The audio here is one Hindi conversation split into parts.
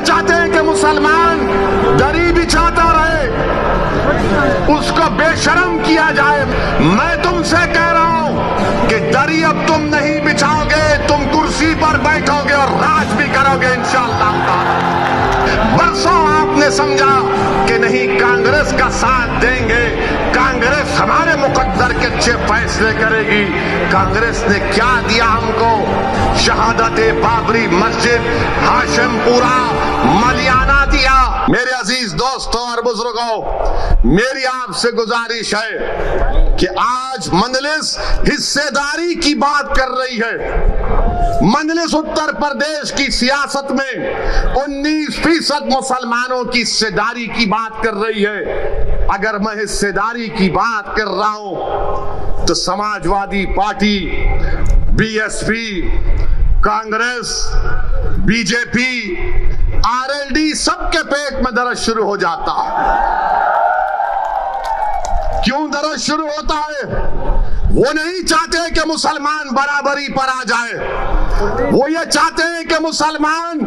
चाहते हैं कि मुसलमान दरी बिछाता रहे, उसको बेशर्म किया जाए। मैं तुमसे कह रहा हूं कि दरी अब तुम नहीं बिछाओगे, तुम कुर्सी पर बैठोगे और राज भी करोगे इंशाअल्लाह। बरसों आपने समझा कि नहीं कांग्रेस का साथ देंगे, कांग्रेस हमारे मुकद्दर के अच्छे फैसले करेगी। कांग्रेस ने क्या दिया हमको? शहादत बाबरी मस्जिद, हाशिमपुरा, मलियाना दिया। मेरे अजीज दोस्तों और बुजुर्गों, मेरी आपसे गुजारिश है कि आज मजलिस हिस्सेदारी की बात कर रही है। मजलिस उत्तर प्रदेश की सियासत में 19% मुसलमानों की हिस्सेदारी की बात कर रही है। अगर मैं हिस्सेदारी की बात कर रहा हूं तो Samajwadi party, BSP, Congress, BJP, RLD सबके पेट में दर्द शुरू हो जाता है। क्यों दर्द शुरू होता है? वो नहीं चाहते कि मुसलमान बराबरी पर आ जाए, वो ये चाहते हैं कि मुसलमान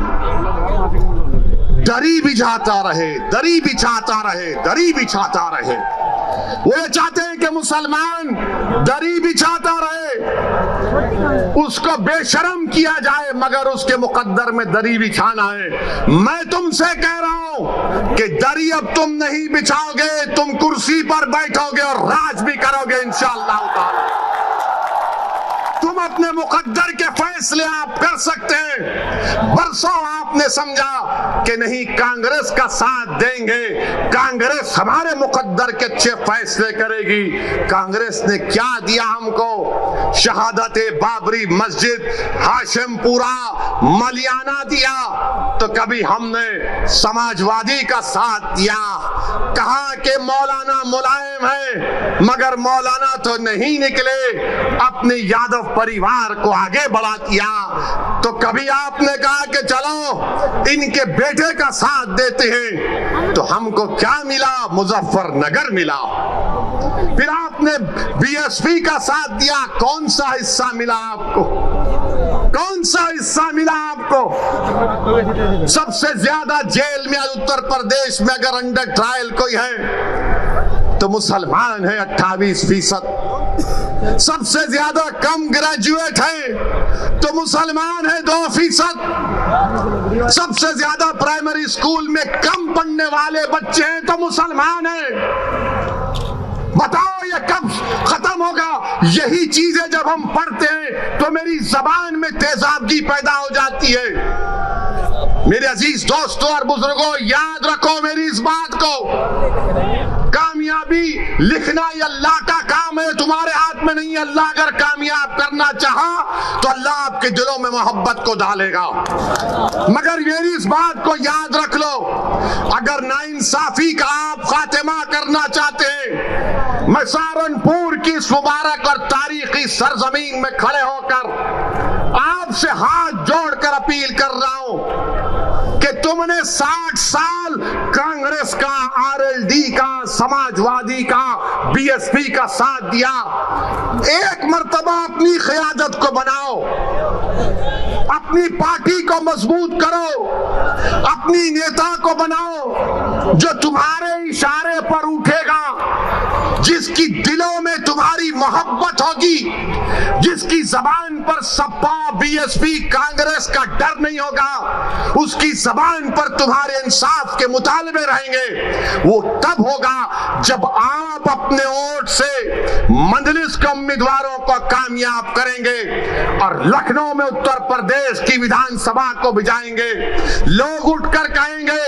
दरी बिछाता रहे, दरी बिछाता रहे, दरी बिछाता रहे। वो ये चाहते हैं कि मुसलमान दरी बिछाता रहे, उसको बेशर्म किया जाए, मगर उसके मुकद्दर में दरी बिछाना है। मैं तुमसे कह रहा हूं कि दरी अब तुम नहीं बिछाओगे, तुम कुर्सी पर बैठोगे और राज भी करोगे इंशाअल्लाह। तुम अपने मुकद्दर के फैसले आप कर सकते हैं। बरसों आपने समझा कि नहीं कांग्रेस का साथ देंगे, कांग्रेस हमारे मुकद्दर के अच्छे फैसले करेगी। कांग्रेस ने क्या दिया हमको? शहादत बाबरी मस्जिद, हाशिमपुरा, मलियाना दिया। तो कभी हमने समाजवादी का साथ दिया, कहा कि मौलाना मुलायम है, मगर मौलाना तो नहीं निकले, अपने यादव परिवार को आगे बढ़ा दिया। तो कभी आपने कहा कि चलो इनके बेटे का साथ देते हैं, तो हमको क्या मिला? मुजफ्फरनगर मिला। फिर आपने बीएसपी का साथ दिया, कौन सा हिस्सा मिला आपको? कौन सा हिस्सा मिला आपको? सबसे ज्यादा जेल में उत्तर प्रदेश में अगर अंडर ट्रायल कोई है तो मुसलमान है 28%। सबसे ज्यादा कम ग्रेजुएट है तो मुसलमान है 2%। सबसे ज्यादा प्राइमरी स्कूल में कम पढ़ने वाले बच्चे हैं तो मुसलमान है। बताओ ये कब खत्म होगा? यही चीजें जब हम पढ़ते हैं तो मेरी जबान में तेजाबगी पैदा हो जाती है। मेरे अजीज दोस्तों और बुजुर्गों, याद रखो मेरी इस बात को, कामयाबी लिखना ये अल्लाह का काम है, तुम्हारे हाथ में नहीं है। अल्लाह अगर कामयाब करना चाहा तो अल्लाह आपके दिलों में मोहब्बत को डालेगा। मगर मेरी इस बात को याद रख लो, अगर नाइंसाफी का आप खात्मा करना चाहते हैं, मैं सहारनपुर की इस मुबारक और तारीखी सरजमीन में खड़े होकर आपसे हाथ जोड़कर अपील कर रहा हूं कि तुमने 60 साल कांग्रेस का, आरएलडी का, समाजवादी का, बीएसपी का साथ दिया। एक मर्तबा अपनी क़यादत को बनाओ, अपनी पार्टी को मजबूत करो, अपनी नेता को बनाओ जो तुम्हारे इशारे पर उठेगा, जिसकी दिलों में तुम्हारी मोहब्बत होगी, जिसकी जबान पर सपा, बीएसपी, कांग्रेस का डर नहीं होगा, उसकी जबान पर तुम्हारे इंसाफ के मुतालबे रहेंगे। वो तब होगा जब आप अपने वोट से मजलिस के उम्मीदवारों को कामयाब करेंगे और लखनऊ में उत्तर प्रदेश की विधानसभा को भिजाएंगे। लोग उठकर कहेंगे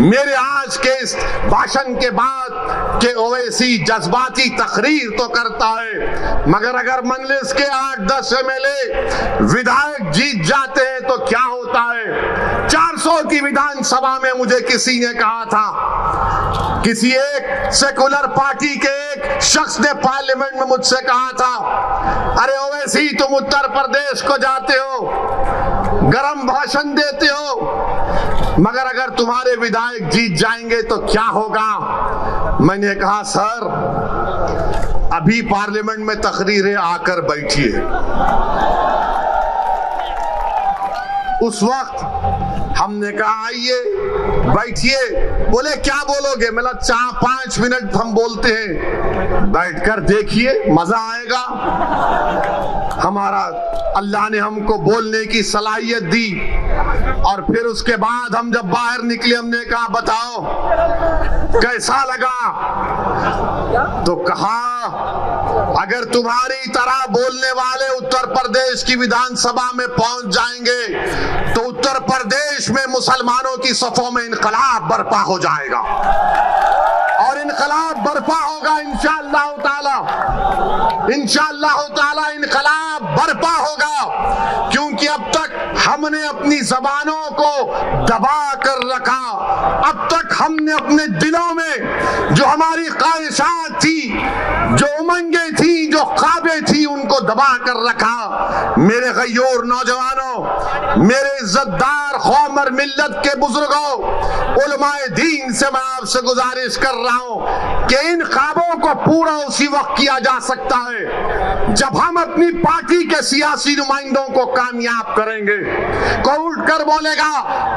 मेरे आज के इस भाषण के बाद के ओवैसी जज्बाती तकरीर तो करता है, मगर अगर मजलिस के 8-10 एमएलए विधायक जीत जाते हैं तो क्या होता है? 400 की विधानसभा में मुझे किसी ने कहा था, किसी एक सेकुलर पार्टी के एक शख्स ने पार्लियामेंट में मुझसे कहा था, अरे ओवैसी तुम उत्तर प्रदेश को जाते हो, गरम भाषण देते हो, मगर अगर तुम्हारे विधायक जीत जाएंगे तो क्या होगा? मैंने कहा सर अभी पार्लियामेंट में तकरीरें आकर बैठिए। उस वक्त हमने कहा आइए बैठिए। बोले क्या बोलोगे? मैं 4-5 मिनट हम बोलते हैं, बैठकर देखिए मजा आएगा। हमारा अल्लाह ने हमको बोलने की सलाहियत दी और फिर उसके बाद हम जब बाहर निकले हमने कहा बताओ कैसा लगा? तो कहा अगर तुम्हारी तरह बोलने वाले उत्तर प्रदेश की विधानसभा में पहुंच जाएंगे तो उत्तर प्रदेश में मुसलमानों की सफों में इनकलाब बर्पा हो जाएगा और इनकलाब बर्पा होगा इंशाअल्लाह ताला, इंशाअल्लाह ताला इनकलाब बर्पा होगा। क्योंकि अब तक हमने अपनी जबानों को दबा कर रखा, अब तक हमने अपने दिलों में जो हमारी ख्वाहिशात थी, जो उमंगें थी, जो ख्वाबें थी, उनको दबा कर रखा। मेरे गयूर नौजवानों, मेरे इज्जतदार कौम और मिल्लत के बुजुर्गों, उलमाए दीन से मैं आपसे गुजारिश कर रहा हूं कि इन ख्वाबों को पूरा उसी वक्त किया जा सकता है जब हम अपनी पार्टी के सियासी नुमाइंदों को कामयाब करेंगे। कोई उठकर बोलेगा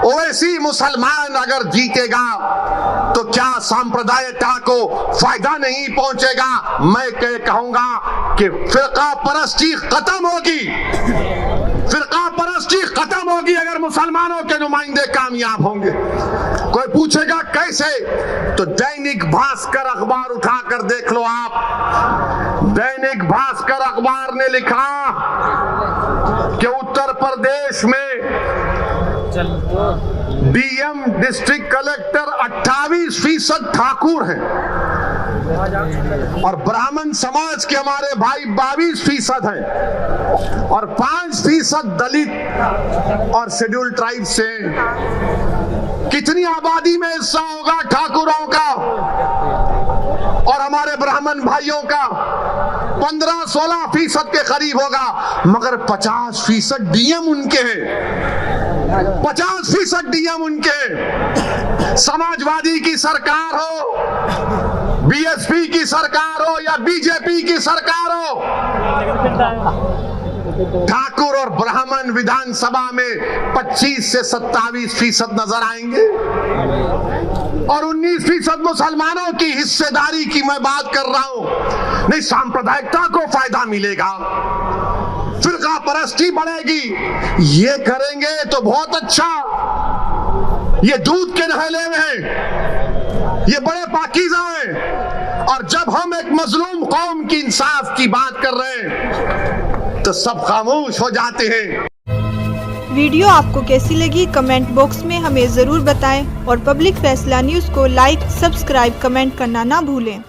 ओवैसी मुसलमान अगर जीतेगा तो क्या सांप्रदायिकता को फायदा नहीं पहुंचेगा? मैं कहूंगा कि फिरका परस्ती खत्म होगी, फिरका परस्ती खत्म होगी अगर मुसलमानों के नुमाइंदे कामयाब होंगे। कोई पूछेगा कैसे? तो दैनिक भास्कर अखबार उठाकर देख लो आप। दैनिक भास्कर अखबार ने लिखा कि उत्तर प्रदेश में डीएम डिस्ट्रिक्ट कलेक्टर 28% ठाकुर हैं और ब्राह्मण समाज के हमारे भाई 22% हैं और 5% दलित और शेड्यूल ट्राइब से। कितनी आबादी में हिस्सा होगा ठाकुरों का और हमारे ब्राह्मण भाइयों का? 15-16% के करीब होगा, मगर 50% डीएम उनके हैं, 50% डीएम उनके हैं। समाजवादी की सरकार हो, बीएसपी की सरकार हो या बीजेपी की सरकार हो, ठाकुर और ब्राह्मण विधानसभा में 25 से 27% नजर आएंगे और 19% मुसलमानों की हिस्सेदारी की मैं बात कर रहा हूं। नहीं, सांप्रदायिकता को फायदा मिलेगा, फिरका परस्ती बढ़ेगी। ये करेंगे तो बहुत अच्छा, ये दूध के नहले में हैं, ये बड़े पाकीज़ा हैं। और जब हम एक मजलूम कौम की इंसाफ की बात कर रहे हैं तो सब खामोश हो जाते हैं। वीडियो आपको कैसी लगी कमेंट बॉक्स में हमें ज़रूर बताएं और पब्लिक फैसला न्यूज़ को लाइक, सब्सक्राइब, कमेंट करना ना भूलें।